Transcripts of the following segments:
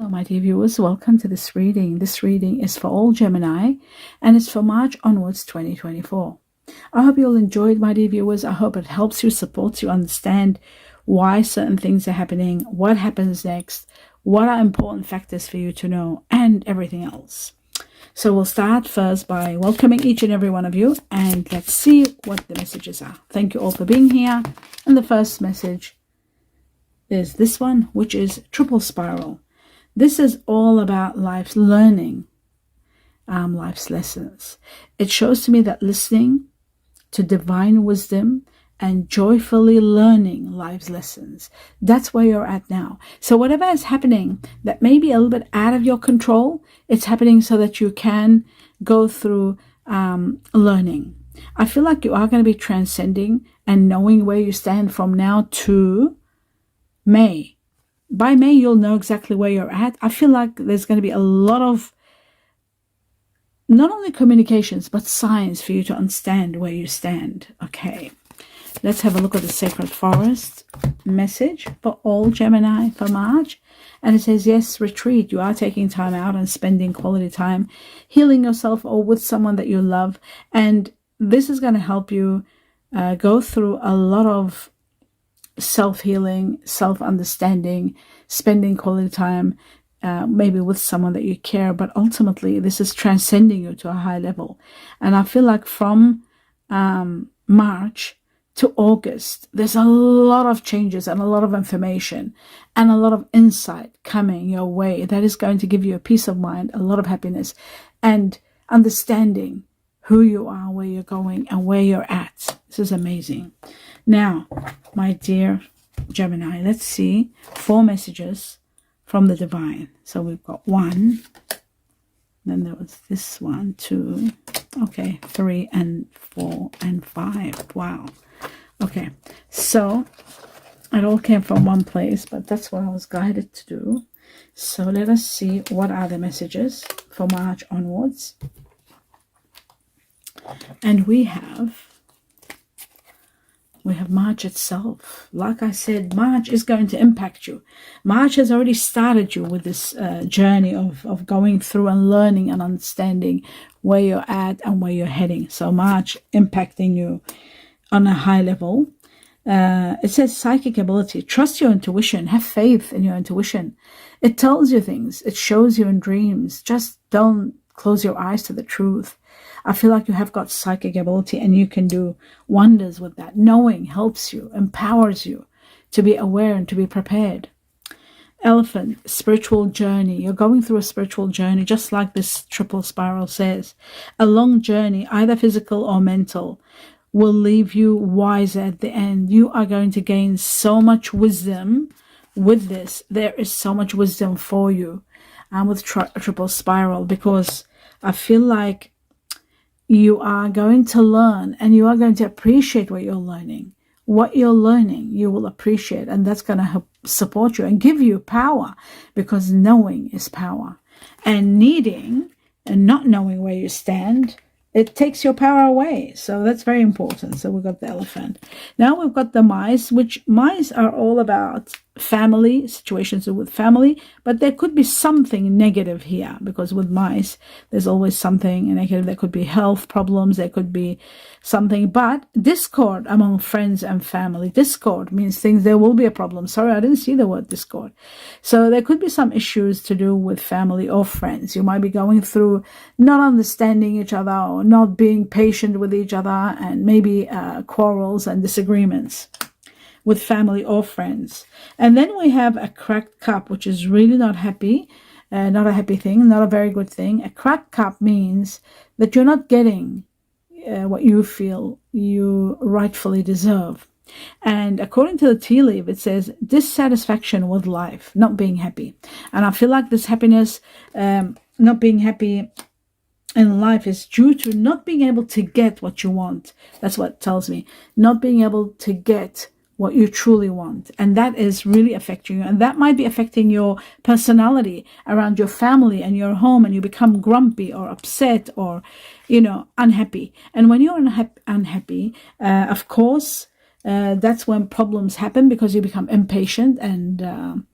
Hello, my dear viewers, welcome to this reading. This reading is for all Gemini and it's for March onwards 2024. I hope you'll enjoy it, my dear viewers. I hope it helps you, supports you, understand why certain things are happening, what happens next, what are important factors for you to know, and everything else. So we'll start first by welcoming each and every one of you, and let's see what the messages are. Thank you all for being here. And the first message is this one, which is triple spiral. This is all about life's learning, life's lessons. It shows to me that listening to divine wisdom and joyfully learning life's lessons. That's where you're at now. So whatever is happening that may be a little bit out of your control, it's happening so that you can go through learning. I feel like you are going to be transcending and knowing where you stand from now to May. By May, you'll know exactly where you're at. I feel like there's going to be a lot of not only communications, but signs for you to understand where you stand. Okay, let's have a look at the Sacred Forest message for all Gemini for March. And it says, yes, retreat. You are taking time out and spending quality time, healing yourself or with someone that you love. And this is going to help you go through a lot of self-healing, self-understanding, spending quality time, maybe with someone that you care, but ultimately this is transcending you to a high level. And I feel like from March to August, there's a lot of changes and a lot of information and a lot of insight coming your way that is going to give you a peace of mind, a lot of happiness, and understanding who you are, where you're going, and where you're at. This is amazing. Now, my dear Gemini, let's see 4 messages from the divine. So we've got 1, then there was this 1, 2, okay, 3 and 4 and 5. Wow. Okay, so it all came from one place, but that's what I was guided to do. So let us see what are the messages for March onwards. And we have March itself. Like I said, March is going to impact you. March has already started you with this journey of going through and learning and understanding where you're at and where you're heading. So March impacting you on a high level. It says psychic ability. Trust your intuition. Have faith in your intuition. It tells you things. It shows you in dreams. Just don't close your eyes to the truth. I feel like you have got psychic ability and you can do wonders with that. Knowing helps you, empowers you to be aware and to be prepared. Elephant, spiritual journey. You're going through a spiritual journey, just like this triple spiral says. A long journey, either physical or mental, will leave you wiser at the end. You are going to gain so much wisdom with this. There is so much wisdom for you with triple spiral, because I feel like you are going to learn and you are going to appreciate what you're learning. What you're learning, you will appreciate, and that's going to help support you and give you power, because knowing is power. And needing and not knowing where you stand, it takes your power away. So that's very important. So we've got the elephant. Now we've got the mice, which mice are all about family, situations with family, but there could be something negative here, because with mice, there's always something negative. There could be health problems, there could be something, but discord among friends and family. Discord means things, there will be a problem. Sorry, I didn't see the word discord. So there could be some issues to do with family or friends. You might be going through not understanding each other or not being patient with each other, and maybe quarrels and disagreements with family or friends. And then we have a cracked cup, which is really not happy, not a happy thing, not a very good thing. A cracked cup means that you're not getting what you feel you rightfully deserve. And according to the tea leaf, it says dissatisfaction with life, not being happy. And I feel like this happiness, not being happy in life, is due to not being able to get what you want. That's what it tells me. Not being able to get what you truly want, and that is really affecting you, and that might be affecting your personality around your family and your home, and you become grumpy or upset or unhappy. And when you're unhappy, of course, that's when problems happen, because you become impatient and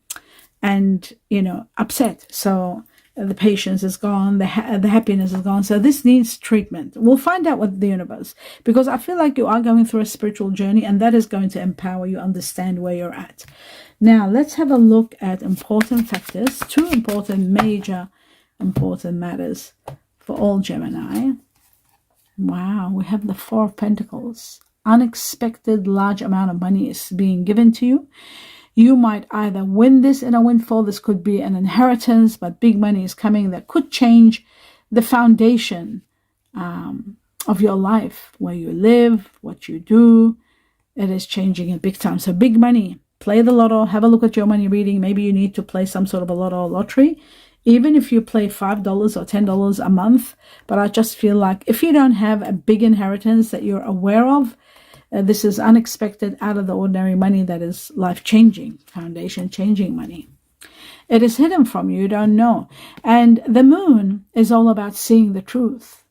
and, upset. So the patience is gone, the happiness is gone. So this needs treatment. We'll find out with the universe, because I feel like you are going through a spiritual journey, and that is going to empower you, understand where you're at. Now, let's have a look at important factors, two major important matters for all Gemini. Wow, we have the Four of Pentacles. Unexpected large amount of money is being given to you. You might either win this in a windfall. This could be an inheritance, but big money is coming that could change the foundation of your life, where you live, what you do. It is changing it big time. So big money. Play the lotto. Have a look at your money reading. Maybe you need to play some sort of a lotto or lottery, even if you play $5 or $10 a month. But I just feel like if you don't have a big inheritance that you're aware of, this is unexpected, out of the ordinary money that is life-changing, foundation-changing money. It is hidden from you. You don't know. And the moon is all about seeing the truth.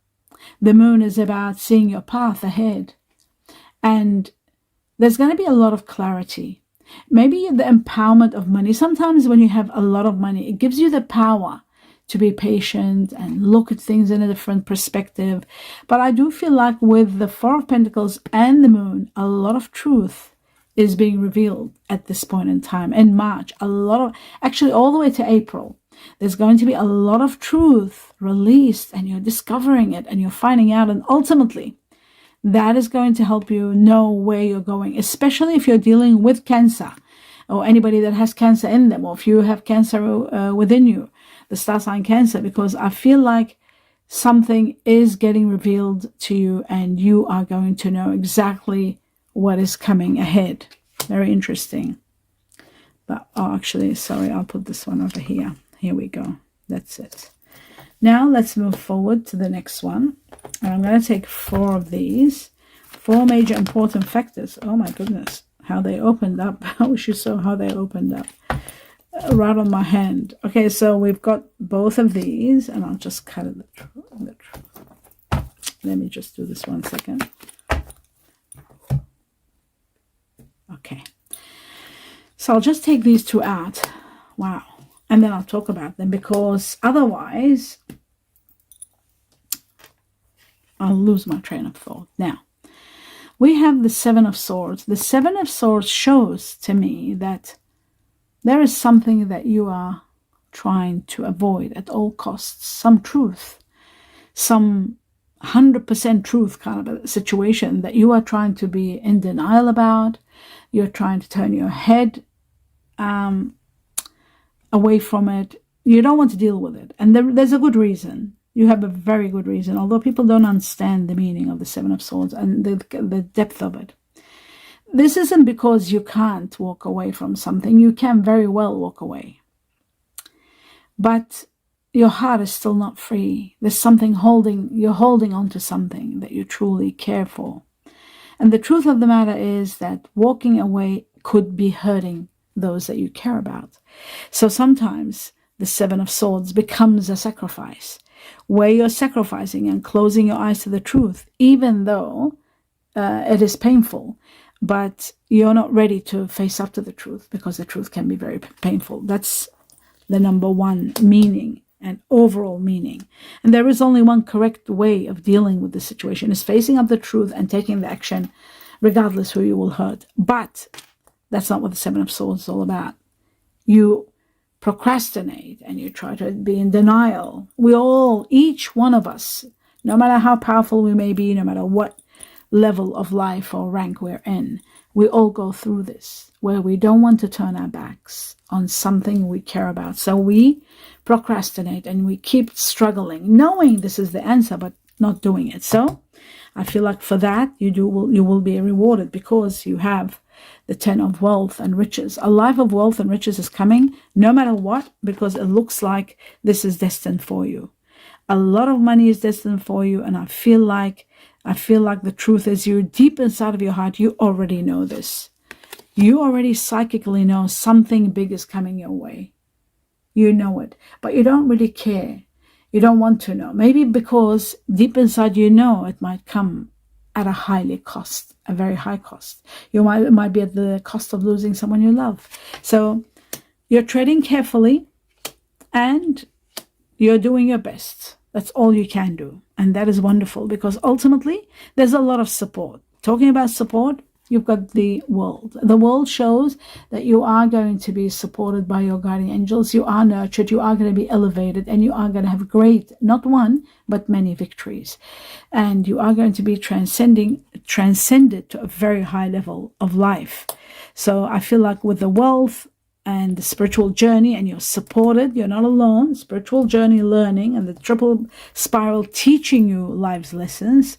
The moon is about seeing your path ahead. And there's going to be a lot of clarity. Maybe the empowerment of money. Sometimes when you have a lot of money, it gives you the power to be patient and look at things in a different perspective. But I do feel like with the Four of Pentacles and the moon, a lot of truth is being revealed at this point in time. In March, actually all the way to April, there's going to be a lot of truth released, and you're discovering it and you're finding out. And ultimately, that is going to help you know where you're going, especially if you're dealing with cancer, or anybody that has cancer in them, or if you have cancer within you, the star sign Cancer, because I feel like something is getting revealed to you, and you are going to know exactly what is coming ahead. Very interesting. But, actually, sorry, I'll put this one over here. Here we go. That's it. Now, let's move forward to the next one. And I'm going to take 4 of these. 4 major important factors. Oh, my goodness. How they opened up. I wish you saw how they opened up. Right on my hand. Okay, so we've got both of these, and I'll just cut it. Let me just do this 1 second. Okay. So I'll just take these 2 out. Wow. And then I'll talk about them, because otherwise I'll lose my train of thought. Now, we have the 7 of Swords. The 7 of Swords shows to me that there is something that you are trying to avoid at all costs. Some truth, some 100% truth kind of a situation that you are trying to be in denial about. You're trying to turn your head away from it. You don't want to deal with it. And there's a good reason. You have a very good reason, although people don't understand the meaning of the 7 of Swords and the depth of it. This isn't because you can't walk away from something. You can very well walk away. But your heart is still not free. There's something you're holding on to something that you truly care for. And the truth of the matter is that walking away could be hurting those that you care about. So sometimes the 7 of Swords becomes a sacrifice, where you're sacrificing and closing your eyes to the truth, even though it is painful. But you're not ready to face up to the truth, because the truth can be very painful. That's the number 1 meaning and overall meaning. And there is only one correct way of dealing with the situation, is facing up the truth and taking the action, regardless who you will hurt. But that's not what the 7 of Swords is all about. You procrastinate and you try to be in denial. Each one of us, no matter how powerful we may be, no matter what level of life or rank we're in, we all go through this, where we don't want to turn our backs on something we care about. So we procrastinate and we keep struggling, knowing this is the answer, but not doing it. So I feel like for that, you will be rewarded, because you have the 10 of wealth and riches. A life of wealth and riches is coming, no matter what, because it looks like this is destined for you. A lot of money is destined for you, and I feel like the truth is, you deep inside of your heart, you already know this. You already psychically know something big is coming your way. You know it, but you don't really care. You don't want to know. Maybe because deep inside you know it might come at a very high cost. It might be at the cost of losing someone you love. So You're treading carefully and you're doing your best. That's all you can do. And that is wonderful because ultimately there's a lot of support. Talking about support, you've got the world. The world shows that you are going to be supported by your guardian angels. You are nurtured. You are going to be elevated, and you are going to have great, not one, but many victories. And you are going to be transcended to a very high level of life. So I feel like with the wealth and the spiritual journey, and you're supported, you're not alone, spiritual journey learning, and the triple spiral teaching you life's lessons,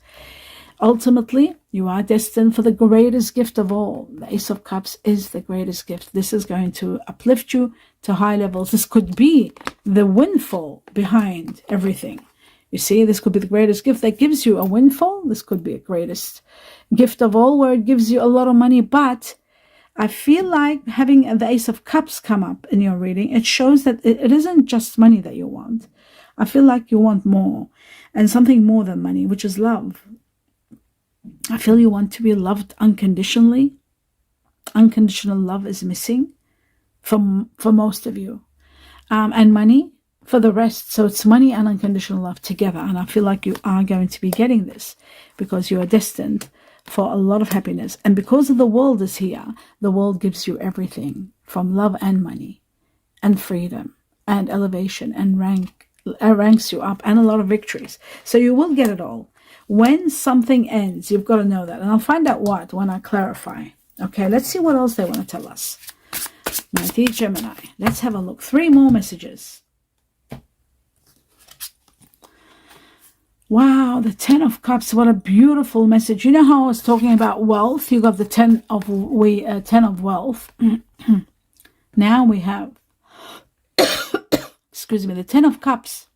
ultimately, you are destined for the greatest gift of all. The Ace of Cups is the greatest gift. This is going to uplift you to high levels. This could be the windfall behind everything. You see, this could be the greatest gift that gives you a windfall. This could be a greatest gift of all, where it gives you a lot of money. But I feel like having the Ace of Cups come up in your reading, it shows that it isn't just money that you want. I feel like you want more, and something more than money, which is love. I feel you want to be loved unconditionally. Unconditional love is missing for most of you. And money for the rest. So it's money and unconditional love together. And I feel like you are going to be getting this because you are destined for a lot of happiness. And because of the world is here, the world gives you everything from love and money and freedom and elevation and ranks you up and a lot of victories. So you will get it all. When something ends, you've got to know that. And I'll find out what when I clarify. Okay, let's see what else they want to tell us. My dear Gemini, let's have a look. 3 more messages. Wow, the 10 of Cups. What a beautiful message. You know how I was talking about wealth? You got the 10 of wealth. Now we have, excuse me, the 10 of Cups.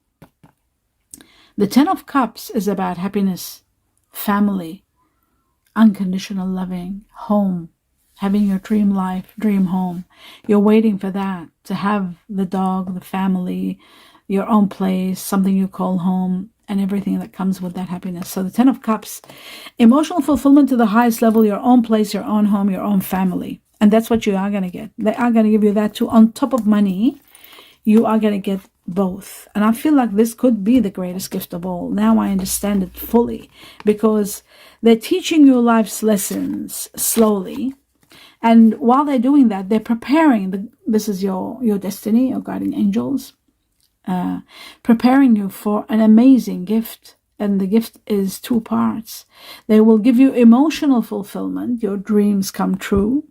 The 10 of Cups is about happiness, family, unconditional loving, home, having your dream life, dream home. You're waiting for that, to have the dog, the family, your own place, something you call home, and everything that comes with that happiness. So the 10 of Cups, emotional fulfillment to the highest level, your own place, your own home, your own family. And that's what you are going to get. They are going to give you that too. On top of money, you are going to get both. And I feel like this could be the greatest gift of all. Now I understand it fully because they're teaching you life's lessons slowly. And while they're doing that, they're preparing. This is your destiny, your guardian angels, preparing you for an amazing gift. And the gift is 2 parts. They will give you emotional fulfillment, your dreams come true,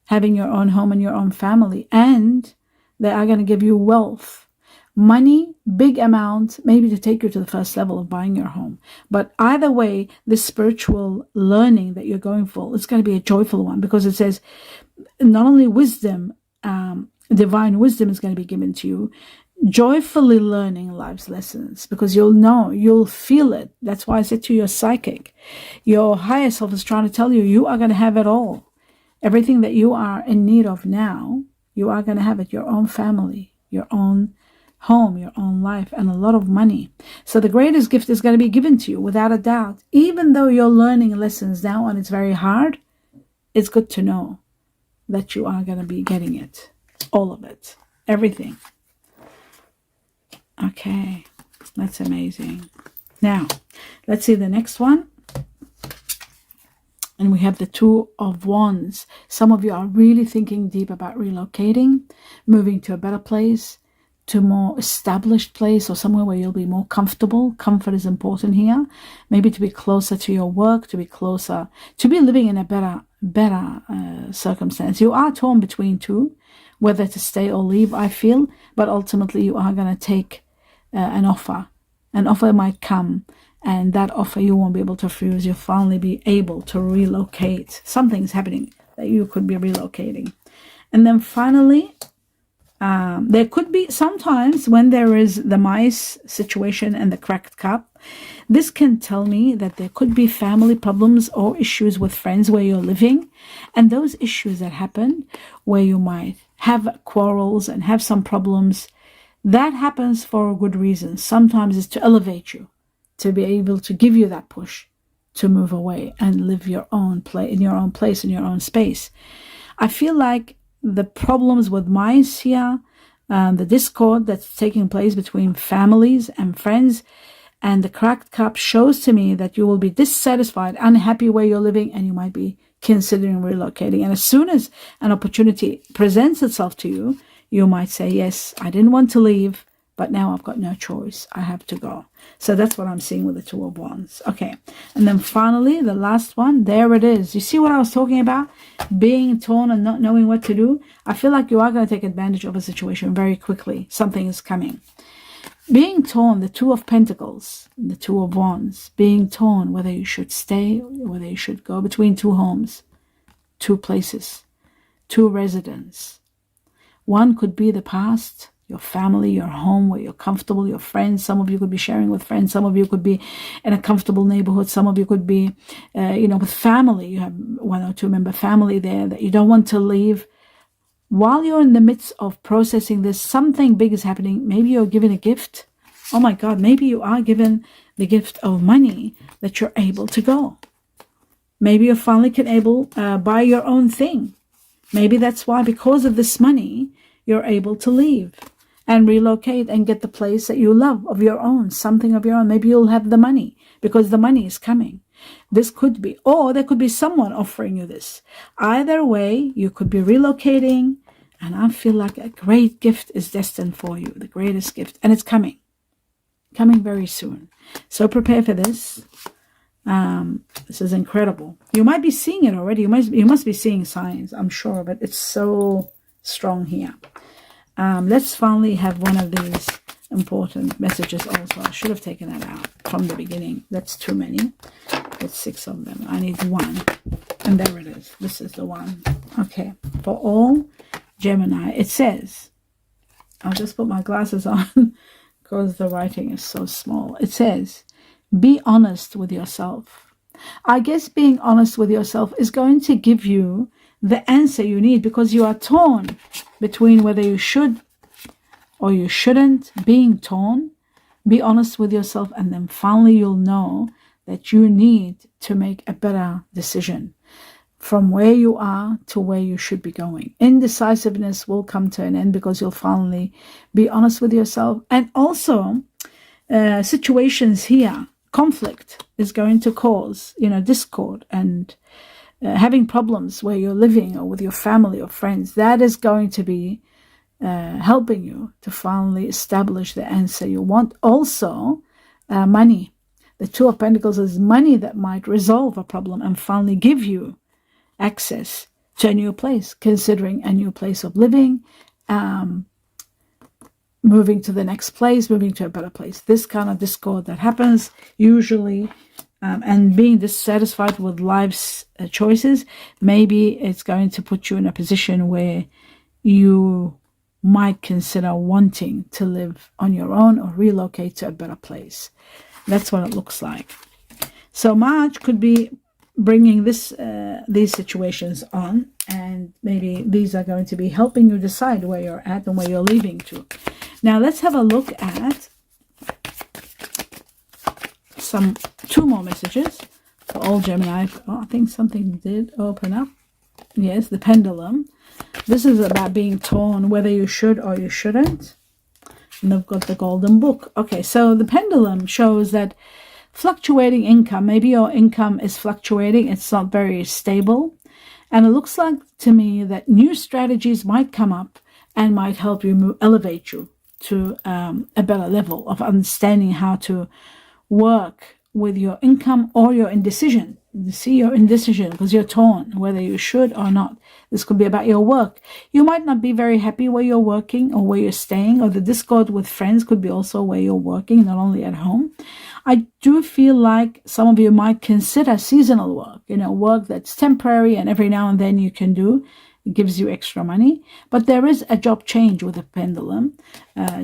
having your own home and your own family. And they are going to give you wealth. Money, big amount, maybe to take you to the first level of buying your home. But either way, this spiritual learning that you're going for, it's going to be a joyful one because it says not only wisdom, divine wisdom is going to be given to you, joyfully learning life's lessons because you'll know, you'll feel it. That's why I said to your psychic, your higher self is trying to tell you, you are going to have it all. Everything that you are in need of now, you are going to have it, your own family, your own home, your own life, and a lot of money. So the greatest gift is going to be given to you without a doubt. Even though you're learning lessons now and it's very hard, it's good to know that you are going to be getting it. All of it. Everything. Okay. That's amazing. Now, let's see the next one. And we have the 2 of Wands. Some of you are really thinking deep about relocating, moving to a better place, to a more established place or somewhere where you'll be more comfortable. Comfort is important here. Maybe to be closer to your work, to be closer, to be living in a better circumstance. You are torn between 2, whether to stay or leave, I feel. But ultimately, you are going to take an offer. An offer might come. And that offer you won't be able to refuse. You'll finally be able to relocate. Something's happening that you could be relocating. And then finally, there could be sometimes when there is the mice situation and the cracked cup, this can tell me that there could be family problems or issues with friends where you're living. And those issues that happen where you might have quarrels and have some problems, that happens for a good reason. Sometimes it's to elevate you, to be able to give you that push to move away and live your own in your own place, in your own space. I feel like the problems with mice here, the discord that's taking place between families and friends. And the cracked cup shows to me that you will be dissatisfied, unhappy where you're living, and you might be considering relocating. And as soon as an opportunity presents itself to you, you might say, yes, I didn't want to leave, but now I've got no choice. I have to go. So that's what I'm seeing with the Two of Wands. Okay. And then finally, the last one, there it is. You see what I was talking about? Being torn and not knowing what to do. I feel like you are going to take advantage of a situation very quickly. Something is coming. Being torn, the Two of Pentacles, the Two of Wands, being torn, whether you should stay, whether you should go between two homes, two places, two residents. One could be the past, your family, your home, where you're comfortable, your friends. Some of you could be sharing with friends. Some of you could be in a comfortable neighborhood. Some of you could be, with family. You have 1 or 2 member family there that you don't want to leave. While you're in the midst of processing this, something big is happening. Maybe you're given a gift. Oh my God, maybe you are given the gift of money that you're able to go. Maybe you finally can buy your own thing. Maybe that's why, because of this money, you're able to leave and relocate and get the place that you love of your own, something of your own. Maybe you'll have the money because the money is coming. This could be, or there could be someone offering you this. Either way, you could be relocating, and I feel like a great gift is destined for you, the greatest gift, and it's coming very soon. So prepare for this. This is incredible. You might be seeing it already. You must be seeing signs, I'm sure, but it's so strong here. Let's finally have one of these important messages also. I should have taken that out from the beginning. That's too many. It's 6 of them. I need 1. And there it is. This is the one. Okay. For all Gemini, it says, I'll just put my glasses on because the writing is so small. It says, be honest with yourself. I guess being honest with yourself is going to give you the answer you need, because you are torn between whether you should or you shouldn't. Being torn, be honest with yourself, and then finally you'll know that you need to make a better decision from where you are to where you should be going. Indecisiveness will come to an end because you'll finally be honest with yourself. And also situations here, conflict is going to cause, discord and having problems where you're living or with your family or friends. That is going to be helping you to finally establish the answer you want. Also, money. The Two of Pentacles is money that might resolve a problem and finally give you access to a new place, considering a new place of living, moving to the next place, moving to a better place. This kind of discord that happens usually, and being dissatisfied with life's choices, maybe it's going to put you in a position where you might consider wanting to live on your own or relocate to a better place. That's what it looks like. So March could be bringing these situations on, and maybe these are going to be helping you decide where you're at and where you're leaving to. Now let's have a look at 2 more messages for all Gemini. I think something did open up. Yes, the pendulum. This is about being torn, whether you should or you shouldn't. And they've got the golden book. Okay, so the pendulum shows that fluctuating income, maybe your income is fluctuating, it's not very stable. And it looks like to me that new strategies might come up and might help you elevate you to a better level of understanding how to work with your income or your indecision. You see your indecision because you're torn whether you should or not. This could be about your work. You might not be very happy where you're working or where you're staying, or the discord with friends could be also where you're working, not only at home. I do feel like some of you might consider seasonal work, work that's temporary and every now and then you can do. It gives you extra money. But there is a job change with the pendulum,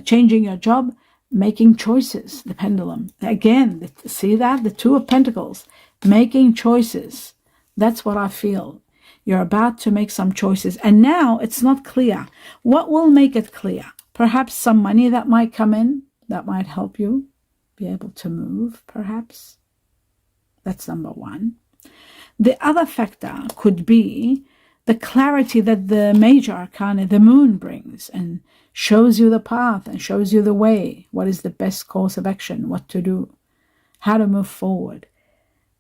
changing your job, making choices, the pendulum. Again, see that? The Two of Pentacles, making choices. That's what I feel. You're about to make some choices. And now it's not clear. What will make it clear? Perhaps some money that might come in that might help you be able to move, perhaps. That's number 1. The other factor could be the clarity that the major arcana, the moon, brings and shows you the path and shows you the way. What is the best course of action? What to do? How to move forward?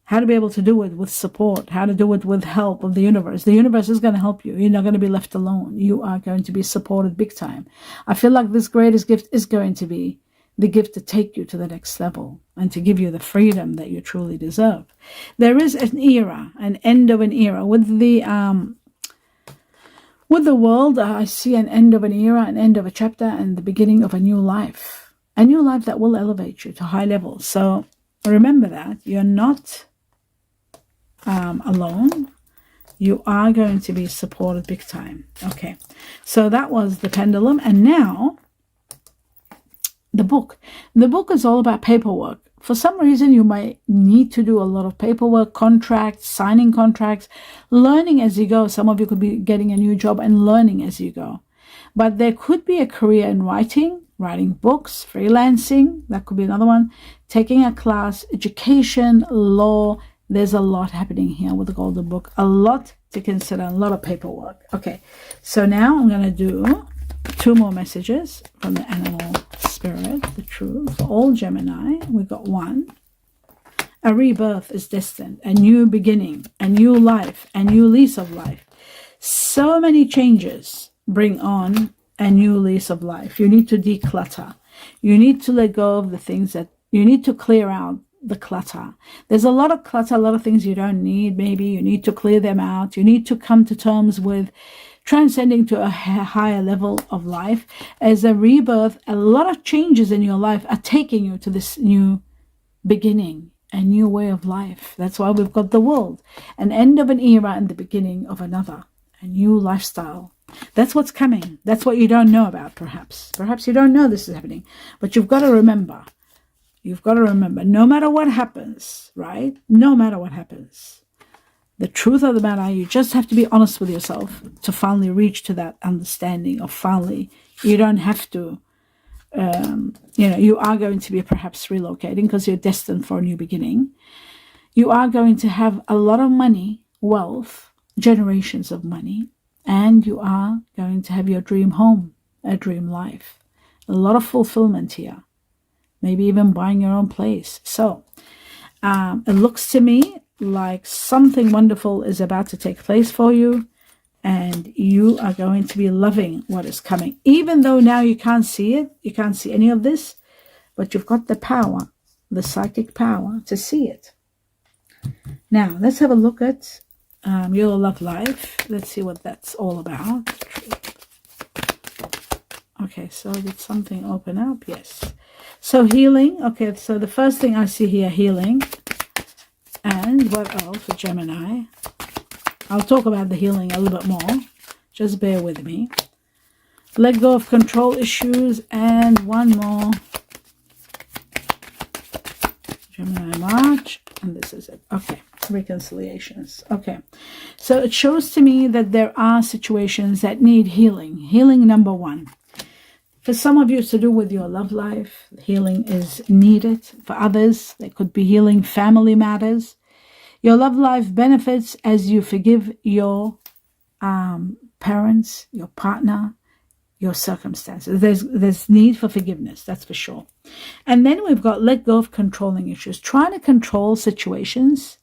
How to be able to do it with support? How to do it with help of the universe? The universe is going to help you. You're not going to be left alone. You are going to be supported big time. I feel like this greatest gift is going to be the gift to take you to the next level and to give you the freedom that you truly deserve. There is an era, an end of an era. With the world, I see an end of an era, an end of a chapter, and the beginning of a new life. A new life that will elevate you to high levels. So remember that. You're not alone. You are going to be supported big time. Okay, so that was the pendulum. And now the book. The book is all about paperwork. For some reason, you might need to do a lot of paperwork, contracts, signing contracts, learning as you go. Some of you could be getting a new job and learning as you go. But there could be a career in writing books, freelancing. That could be another one. Taking a class, education, law. There's a lot happening here with the golden book. A lot to consider, a lot of paperwork. Okay, so now I'm going to do 2 more messages from the animal spirit, the truth. For all Gemini, we got 1. A rebirth is destined, a new beginning, a new life, a new lease of life. So many changes bring on a new lease of life. You need to declutter. You need to let go of the things that you need to clear out. The clutter. There's a lot of clutter, a lot of things you don't need. Maybe you need to clear them out. You need to come to terms with transcending to a higher level of life. As a rebirth, a lot of changes in your life are taking you to this new beginning, a new way of life. That's why we've got the world, an end of an era and the beginning of another, a new lifestyle. That's what's coming. That's what you don't know about, perhaps. Perhaps you don't know this is happening, but you've got to remember. You've got to remember, no matter what happens, right? No matter what happens, the truth of the matter, you just have to be honest with yourself to finally reach to that understanding of finally, you don't have to, you are going to be perhaps relocating because you're destined for a new beginning. You are going to have a lot of money, wealth, generations of money, and you are going to have your dream home, a dream life. A lot of fulfillment here. Maybe even buying your own place. So it looks to me like something wonderful is about to take place for you, and you are going to be loving what is coming. Even though now you can't see it, you can't see any of this, but you've got the power, the psychic power to see it. Now, let's have a look at your love life. Let's see what that's all about. Okay, so did something open up? Yes. So healing. Okay, so the first thing I see here, healing. And what else for Gemini? I'll talk about the healing a little bit more. Just bear with me. Let go of control issues. And one more. Gemini March. And this is it. Okay, reconciliations. Okay, so it shows to me that there are situations that need healing. Healing number 1. For some of you, it's to do with your love life. Healing is needed. For others, there could be healing family matters. Your love life benefits as you forgive your parents, your partner, your circumstances. There's need for forgiveness, that's for sure. And then we've got let go of controlling issues. Trying to control situations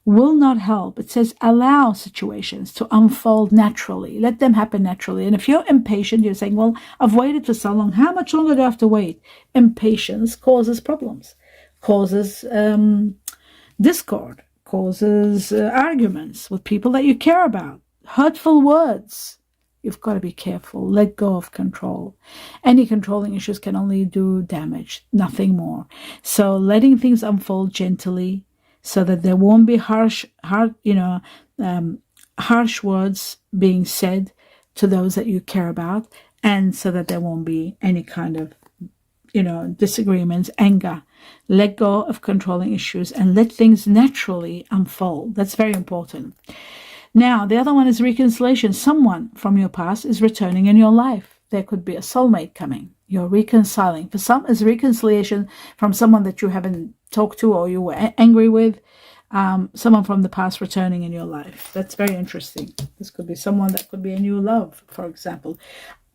will not help. It says allow situations to unfold naturally. Let them happen naturally. And if you're impatient, you're saying, well, I've waited for so long. How much longer do I have to wait? Impatience causes problems, causes discord, causes arguments with people that you care about, hurtful words. You've got to be careful. Let go of control. Any controlling issues can only do damage, nothing more. So letting things unfold gently, so that there won't be harsh words being said to those that you care about, and so that there won't be any kind of, disagreements, anger. Let go of controlling issues and let things naturally unfold. That's very important. Now, the other one is reconciliation. Someone from your past is returning in your life. There could be a soulmate coming. You're reconciling. For some, is reconciliation from someone that you haven't talked to or you were angry with. someone from the past returning in your life. That's very interesting. This could be someone that could be a new love, for example.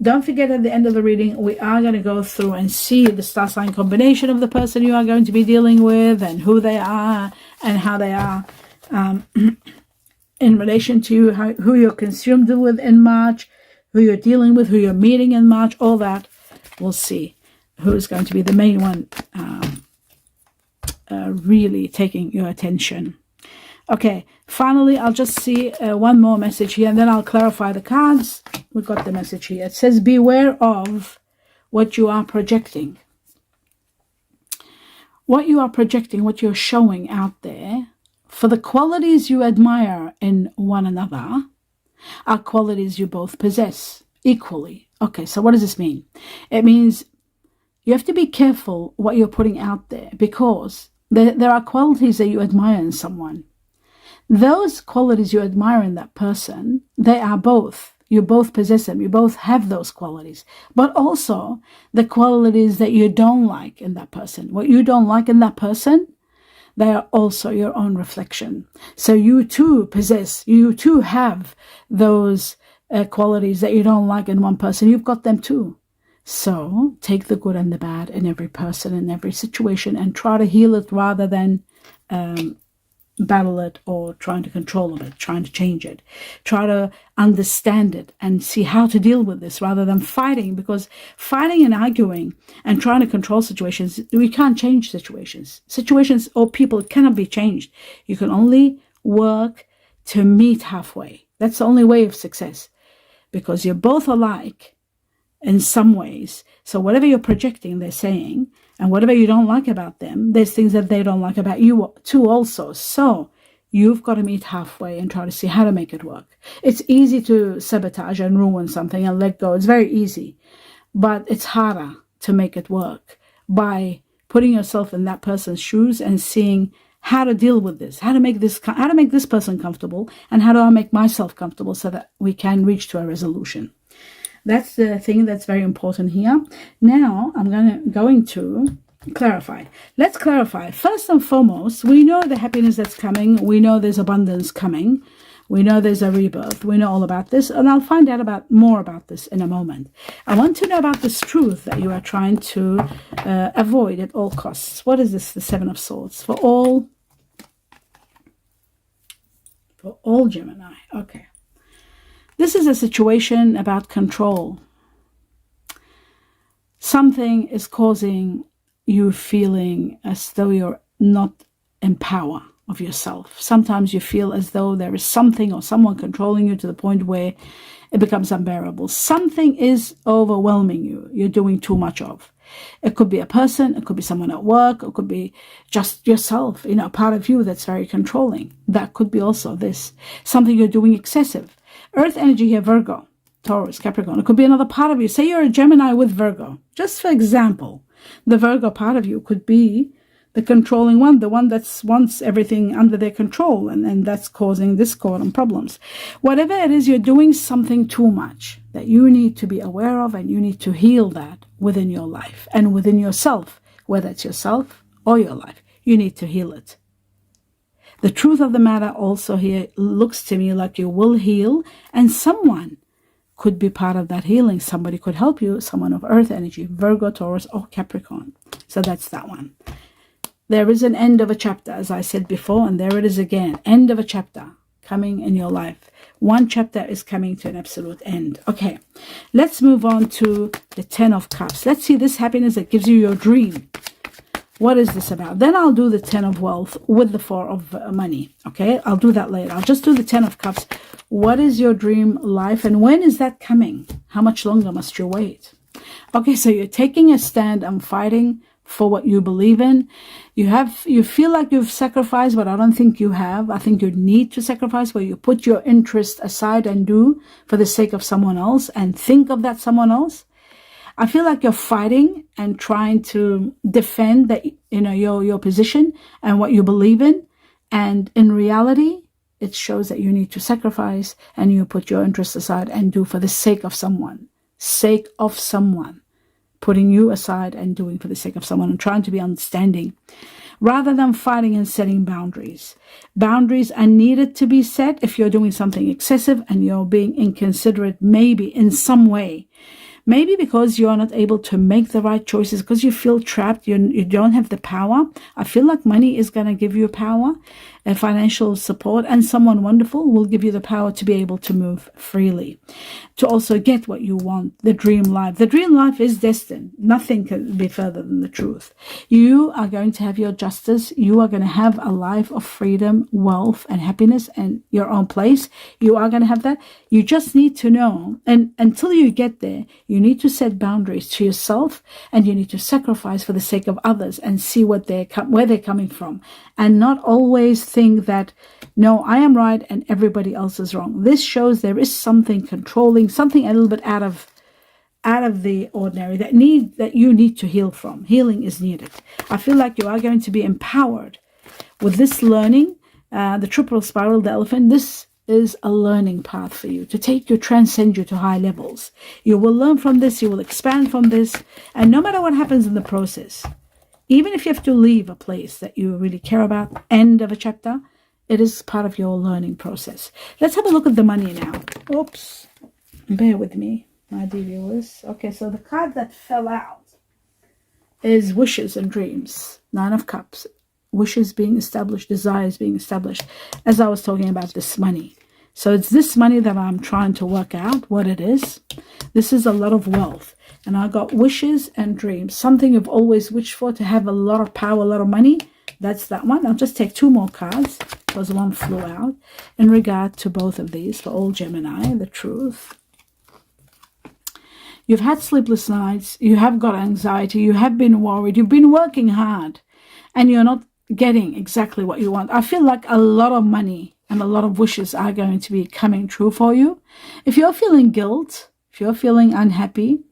Don't forget, at the end of the reading, we are going to go through and see the star sign combination of the person you are going to be dealing with, and who they are and how they are in relation to you, who you're consumed with in March, who you're dealing with, who you're meeting in March, all that. We'll see who is going to be the main one really taking your attention. Okay, finally, I'll just see one more message here, and then I'll clarify the cards. We've got the message here. It says, beware of what you are projecting. What you are projecting, what you're showing out there, for the qualities you admire in one another are qualities you both possess equally. Okay, so what does this mean? It means you have to be careful what you're putting out there, because there are qualities that you admire in someone. Those qualities you admire in that person, they are both. You both possess them. You both have those qualities. But also the qualities that you don't like in that person. What you don't like in that person, they are also your own reflection. So you too possess, you too have those qualities that you don't like in one person. You've got them too. So take the good and the bad in every person, in every situation, and try to heal it rather than battle it or trying to control it, trying to change it. Try to understand it and see how to deal with this rather than fighting, because fighting and arguing and trying to control situations, we can't change situations. Situations or people cannot be changed. You can only work to meet halfway. That's the only way of success, because you're both alike in some ways. So whatever you're projecting, they're saying, and whatever you don't like about them, there's things that they don't like about you too also. So you've got to meet halfway and try to see how to make it work. It's easy to sabotage and ruin something and let go. It's very easy. But it's harder to make it work by putting yourself in that person's shoes and seeing how to deal with this, how to make this person comfortable, and how do I make myself comfortable so that we can reach to a resolution. That's the thing that's very important here. Now I'm going to clarify. Let's clarify. First and foremost, we know the happiness that's coming. We know there's abundance coming. We know there's a rebirth. We know all about this, and I'll find out more about this in a moment. I want to know about this truth that you are trying to avoid at all costs. What is this? The Seven of Swords for all Gemini. Okay. This is a situation about control. Something is causing you feeling as though you're not in power of yourself. Sometimes you feel as though there is something or someone controlling you to the point where it becomes unbearable. Something is overwhelming you. You're doing too much of. It could be a person, it could be someone at work, it could be just yourself, part of you that's very controlling. That could be also this. Something you're doing excessive. Earth energy here, Virgo, Taurus, Capricorn. It could be another part of you. Say you're a Gemini with Virgo. Just for example, the Virgo part of you could be the controlling one, the one that wants everything under their control, and that's causing discord and problems. Whatever it is, you're doing something too much that you need to be aware of, and you need to heal that within your life and within yourself, whether it's yourself or your life. You need to heal it. The truth of the matter also here looks to me like you will heal, and someone could be part of that healing. Somebody could help you, someone of Earth energy, Virgo, Taurus, or Capricorn. So that's that one. There is an end of a chapter, as I said before, and there it is again. End of a chapter coming in your life. One chapter is coming to an absolute end. Okay, let's move on to the Ten of Cups. Let's see this happiness that gives you your dream. What is this about? Then I'll do the Ten of Wealth with the Four of Money. Okay, I'll do that later. I'll just do the Ten of Cups. What is your dream life, and when is that coming? How much longer must you wait? Okay, so you're taking a stand and fighting for what you believe in. You feel like you've sacrificed, but I don't think you have. I think you need to sacrifice, where you put your interest aside and do for the sake of someone else and think of that someone else. I feel like you're fighting and trying to defend that, your position and what you believe in. And in reality, it shows that you need to sacrifice and you put your interest aside and do for the sake of someone. Sake of someone. Putting you aside and doing for the sake of someone and trying to be understanding. rather than fighting and setting boundaries. Boundaries are needed to be set if you're doing something excessive and you're being inconsiderate, maybe in some way. Maybe because you're not able to make the right choices, because you feel trapped, you don't have the power. I feel like money is going to give you power, and financial support, and someone wonderful will give you the power to be able to move freely, to also get what you want, the dream life. The dream life is destined. Nothing can be further than the truth. You are going to have your justice. You are going to have a life of freedom, wealth, and happiness, and your own place. You are going to have that. You just need to know, and until you get there, you need to set boundaries to yourself, and you need to sacrifice for the sake of others and see where they're coming from, and not always think that, no, I am right and everybody else is wrong. This shows there is something controlling, something a little bit out of the ordinary that you need to heal from. Healing is needed. I feel like you are going to be empowered with this learning. The triple spiral, the elephant, this is a learning path for you to transcend you to high levels. You will learn from this, you will expand from this, and no matter what happens in the process, even if you have to leave a place that you really care about, end of a chapter, it is part of your learning process. Let's have a look at the money now. Oops, bear with me, my dear viewers. Okay, so the card that fell out is wishes and dreams. 9 of Cups. Wishes being established, desires being established, as I was talking about this money. So it's this money that I'm trying to work out what it is. This is a lot of wealth. And I got wishes and dreams. Something you've always wished for, to have a lot of power, a lot of money. That's that one. I'll just take 2 more cards because one flew out. In regard to both of these, for all Gemini, the truth. You've had sleepless nights. You have got anxiety. You have been worried. You've been working hard. And you're not getting exactly what you want. I feel like a lot of money and a lot of wishes are going to be coming true for you. If you're feeling guilt, if you're feeling unhappy,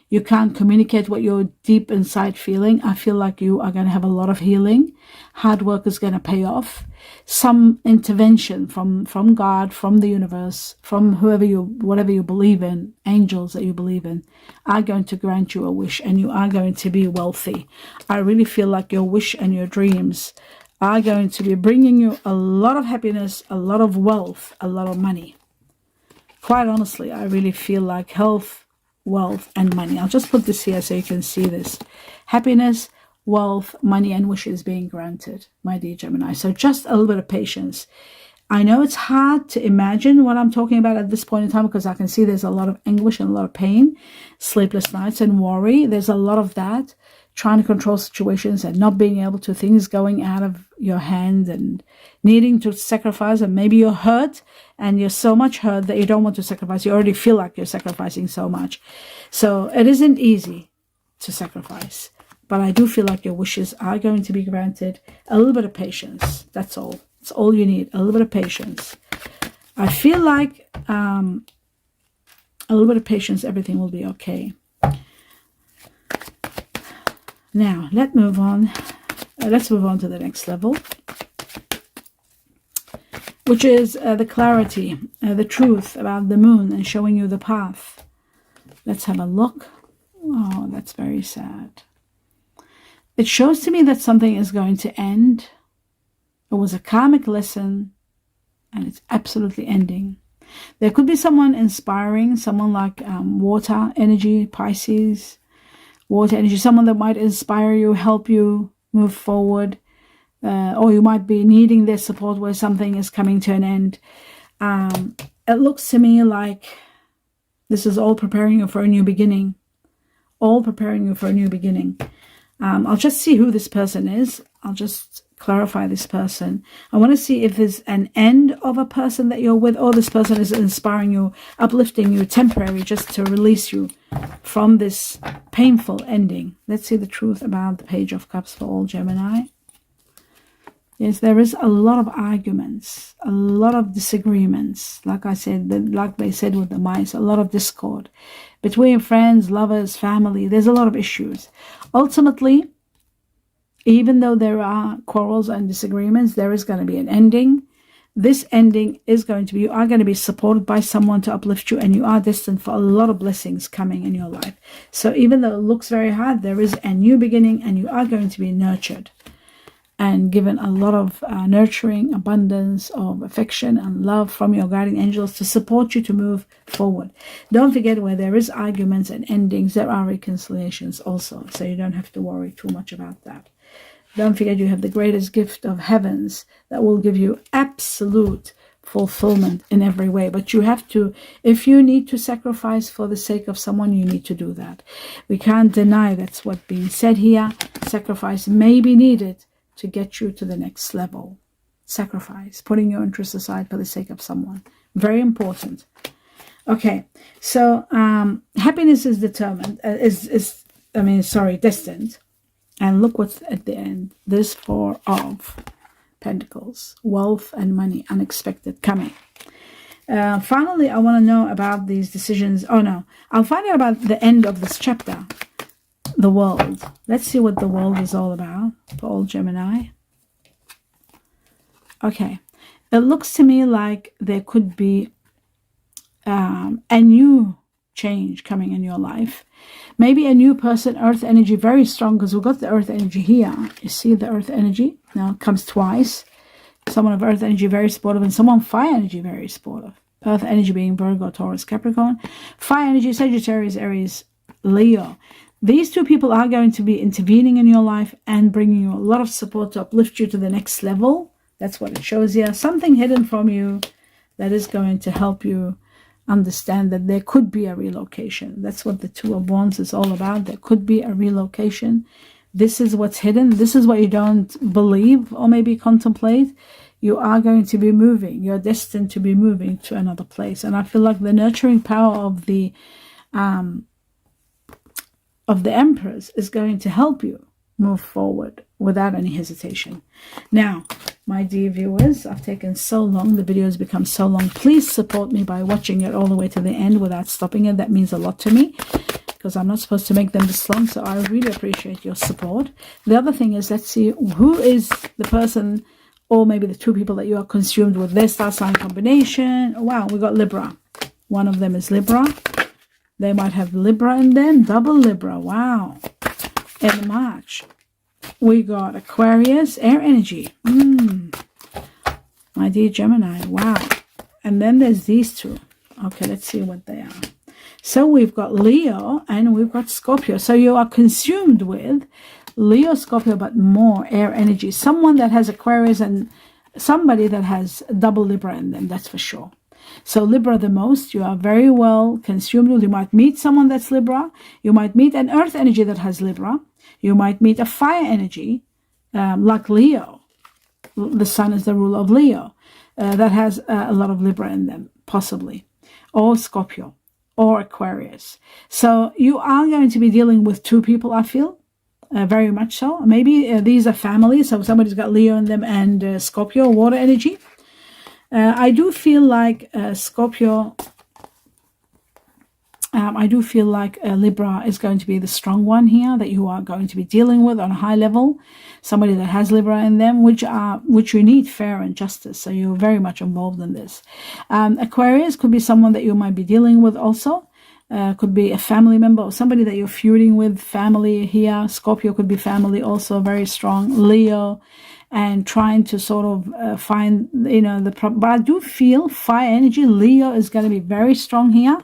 you can't communicate what you're deep inside feeling, I feel like you are going to have a lot of healing. Hard work is going to pay off. Some intervention from God, from the universe, from whatever you believe in, angels that you believe in, are going to grant you a wish, and you are going to be wealthy. I really feel like your wish and your dreams are going to be bringing you a lot of happiness, a lot of wealth, a lot of money. Quite honestly, I really feel like health, wealth, and money. I'll just put this here so you can see this. Happiness, wealth, money, and wishes being granted, my dear Gemini. So just a little bit of patience. I know it's hard to imagine what I'm talking about at this point in time, because I can see there's a lot of anguish and a lot of pain, sleepless nights and worry. There's a lot of that, trying to control situations and not being able to, things going out of your hand and needing to sacrifice. And maybe you're hurt and you're so much hurt that you don't want to sacrifice. You already feel like you're sacrificing so much. So it isn't easy to sacrifice. But I do feel like your wishes are going to be granted. A little bit of patience. That's all. It's all you need. A little bit of patience. I feel like a little bit of patience, everything will be okay. Now, let's move on. Let's move on to the next level, which is the clarity, the truth about the moon and showing you the path. Let's have a look. Oh, that's very sad. It shows to me that something is going to end. It was a karmic lesson, and it's absolutely ending. There could be someone inspiring, someone like water energy, Pisces, water energy, someone that might inspire you, help you move forward, or you might be needing their support where something is coming to an end. It looks to me like this is all preparing you for a new beginning. All preparing you for a new beginning. I'll just see who this person is. I'll just clarify this person. I want to see if there's an end of a person that you're with, or this person is inspiring you, uplifting you, temporary, just to release you from this painful ending. Let's see the truth about the Page of Cups for all Gemini. Yes, there is a lot of arguments, a lot of disagreements. Like I said, like they said with the mice, a lot of discord between friends, lovers, family. There's a lot of issues. Ultimately, even though there are quarrels and disagreements, there is going to be an ending. This ending is going to be, you are going to be supported by someone to uplift you, and you are destined for a lot of blessings coming in your life. So even though it looks very hard, there is a new beginning, and you are going to be nurtured. and given a lot of nurturing, abundance of affection and love from your guardian angels to support you to move forward. Don't forget, where there is arguments and endings, there are reconciliations also, so you don't have to worry too much about that. Don't forget, you have the greatest gift of heavens that will give you absolute fulfillment in every way. But you have to, if you need to sacrifice for the sake of someone, you need to do that. We can't deny that's what's being said here. Sacrifice may be needed to get you to the next level. Sacrifice, putting your interests aside for the sake of someone. Very important. Okay, so happiness is determined, destined. And look what's at the end. This Four of Pentacles, wealth and money, unexpected coming. Finally, I want to know about these decisions. Oh no, I'll find out about the end of this chapter. The world. Let's see what the world is all about for all Gemini. Okay, it looks to me like there could be a new change coming in your life. Maybe a new person, earth energy, very strong, because we've got the earth energy here. You see the earth energy? Now it comes twice. Someone of earth energy, very supportive, and someone fire energy, very supportive. Earth energy being Virgo, Taurus, Capricorn. Fire energy, Sagittarius, Aries, Leo. These two people are going to be intervening in your life and bringing you a lot of support to uplift you to the next level. That's what it shows here. Something hidden from you that is going to help you understand that there could be a relocation. That's what the Two of Wands is all about. There could be a relocation. This is what's hidden. This is what you don't believe or maybe contemplate. You are going to be moving. You're destined to be moving to another place. And I feel like the nurturing power of the Empress is going to help you move forward without any hesitation. Now, my dear viewers, I've taken so long. The video has become so long. Please support me by watching it all the way to the end without stopping it. That means a lot to me, because I'm not supposed to make them this long, so I really appreciate your support. The other thing is, let's see who is the person, or maybe the two people that you are consumed with. Their star sign combination. Wow, we got Libra. One of them is Libra. They might have Libra in them. Double Libra. Wow. In March, we got Aquarius, air energy. My dear Gemini. Wow. And then there's these two. Okay, let's see what they are. So we've got Leo and we've got Scorpio. So you are consumed with Leo, Scorpio, but more air energy. Someone that has Aquarius and somebody that has double Libra in them, that's for sure. So Libra the most, you are very well consumed with. You might meet someone that's Libra. You might meet an earth energy that has Libra. You might meet a fire energy like Leo. The sun is the ruler of Leo. That has a lot of Libra in them, possibly. Or Scorpio. Or Aquarius. So you are going to be dealing with two people, I feel. Very much so. Maybe these are families. So somebody's got Leo in them and Scorpio, water energy. I do feel like Scorpio, I do feel like Libra is going to be the strong one here that you are going to be dealing with on a high level. Somebody that has Libra in them, which you need fair and justice. So you're very much involved in this. Aquarius could be someone that you might be dealing with also. Could be a family member or somebody that you're feuding with, family here. Scorpio could be family also, very strong. Leo, and trying to sort of find, the problem. But I do feel fire energy, Leo is going to be very strong here.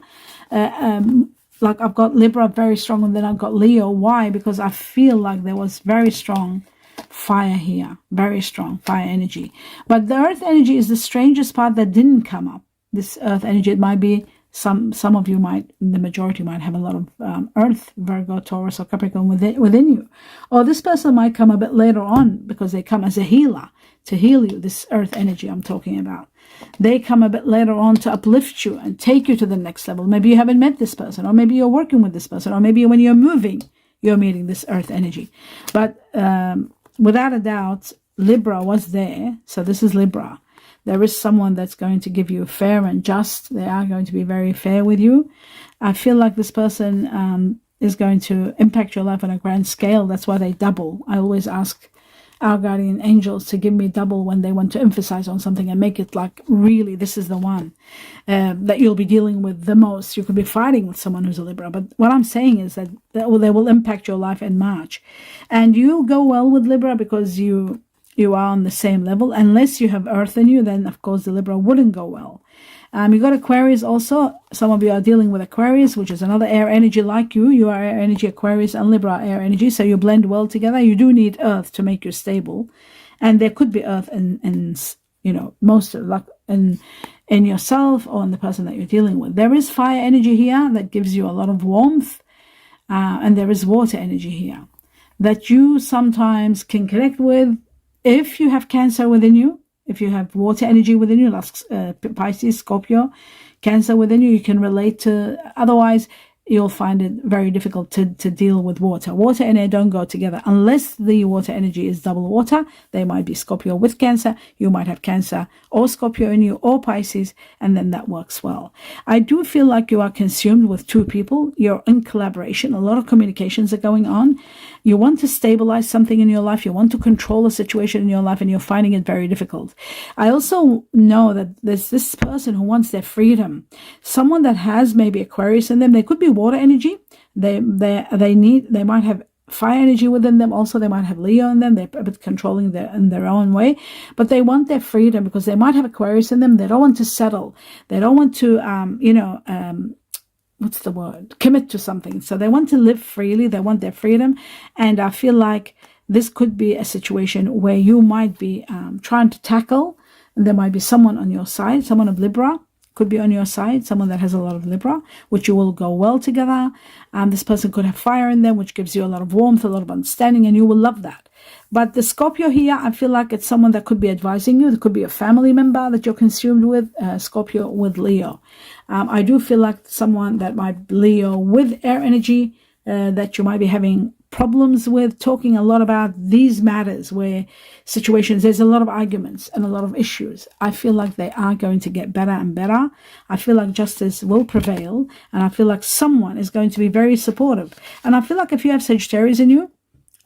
Like I've got Libra very strong and then I've got Leo. Why? Because I feel like there was very strong fire here, very strong fire energy. But the earth energy is the strangest part that didn't come up. This earth energy, it might be some of you might, the majority might have a lot of earth, Virgo, Taurus, or Capricorn within you. Or this person might come a bit later on because they come as a healer to heal you, this earth energy I'm talking about. They come a bit later on to uplift you and take you to the next level. Maybe you haven't met this person, or maybe you're working with this person, or maybe when you're moving, you're meeting this earth energy. But without a doubt, Libra was there. So this is Libra. There is someone that's going to give you fair and just. They are going to be very fair with you. I feel like this person is going to impact your life on a grand scale. That's why they double. I always ask our guardian angels to give me double when they want to emphasize on something and make it like, really, this is the one that you'll be dealing with the most. You could be fighting with someone who's a Libra. But what I'm saying is that they will impact your life in March. And you go well with Libra because you you are on the same level. Unless you have Earth in you, then of course the Libra wouldn't go well. You got Aquarius also. Some of you are dealing with Aquarius, which is another air energy like you. You are air energy, Aquarius, and Libra air energy, so you blend well together. You do need Earth to make you stable, and there could be Earth in you know, most of like in yourself or in the person that you're dealing with. There is fire energy here that gives you a lot of warmth, and there is water energy here that you sometimes can connect with if you have Cancer within you. If you have water energy within you, like Pisces, Scorpio, Cancer within you, you can relate to. Otherwise, you'll find it very difficult to deal with water. Water and air don't go together unless the water energy is double water. They might be Scorpio with Cancer. You might have Cancer or Scorpio in you or Pisces, and then that works well. I do feel like you are consumed with two people. You're in collaboration. A lot of communications are going on. You want to stabilize something in your life. You want to control a situation in your life, and you're finding it very difficult. I also know that there's this person who wants their freedom. Someone that has maybe Aquarius in them. They could be water energy. They might have fire energy within them. Also, they might have Leo in them. They're a bit controlling in their own way, but they want their freedom because they might have Aquarius in them. They don't want to settle. They don't want to, what's the word? Commit to something. So they want to live freely. They want their freedom. And I feel like this could be a situation where you might be trying to tackle, and there might be someone on your side, someone of Libra, could be on your side, someone that has a lot of Libra, which you will go well together. This person could have fire in them, which gives you a lot of warmth, a lot of understanding, and you will love that. But the Scorpio here, I feel like it's someone that could be advising you. It could be a family member that you're consumed with, Scorpio with Leo. I do feel like someone that might be Leo with air energy, that you might be having problems with, talking a lot about these matters where situations, there's a lot of arguments and a lot of issues. I feel like they are going to get better and better. I feel like justice will prevail, and I feel like someone is going to be very supportive. And I feel like if you have Sagittarius in you,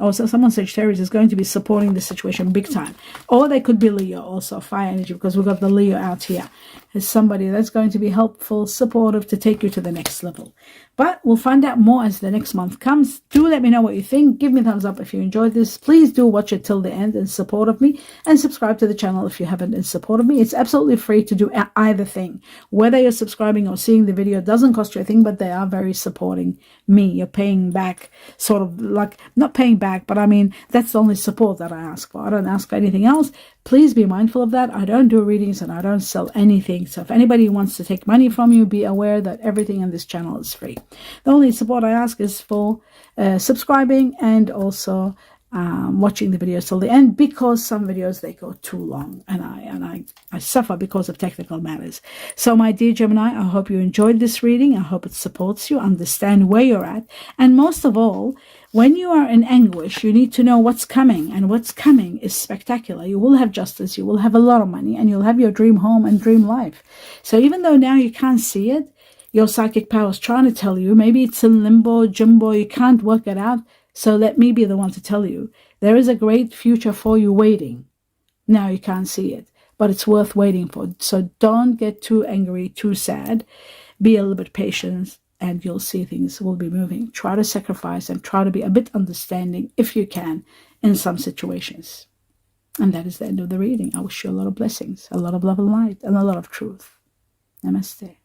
also someone Sagittarius is going to be supporting the situation big time. Or they could be Leo, also fire energy, because we've got the Leo out here. Is somebody that's going to be helpful, supportive to take you to the next level. But we'll find out more as the next month comes. Do let me know what you think. Give me a thumbs up if you enjoyed this. Please do watch it till the end in support of me, and subscribe to the channel if you haven't in support of me. It's absolutely free to do either thing. Whether you're subscribing or seeing the video, doesn't cost you a thing, but they are very supporting me. You're paying back, sort of like, not paying back, but I mean, that's the only support that I ask for. I don't ask for anything else. Please be mindful of that. I don't do readings and I don't sell anything. So if anybody wants to take money from you, be aware that everything on this channel is free. The only support I ask is for subscribing and also watching the videos till the end, because some videos, they go too long, and I suffer because of technical matters. So my dear Gemini, I hope you enjoyed this reading. I hope it supports you, understand where you're at, and most of all, when you are in anguish, you need to know what's coming, and what's coming is spectacular. You will have justice, you will have a lot of money, and you'll have your dream home and dream life. So even though now you can't see it, your psychic power is trying to tell you, maybe it's in limbo, jumbo, you can't work it out. So let me be the one to tell you, there is a great future for you waiting. Now you can't see it, but it's worth waiting for. So don't get too angry, too sad. Be a little bit patient, and you'll see things will be moving. Try to sacrifice and try to be a bit understanding if you can in some situations. And that is the end of the reading. I wish you a lot of blessings, a lot of love and light, and a lot of truth. Namaste.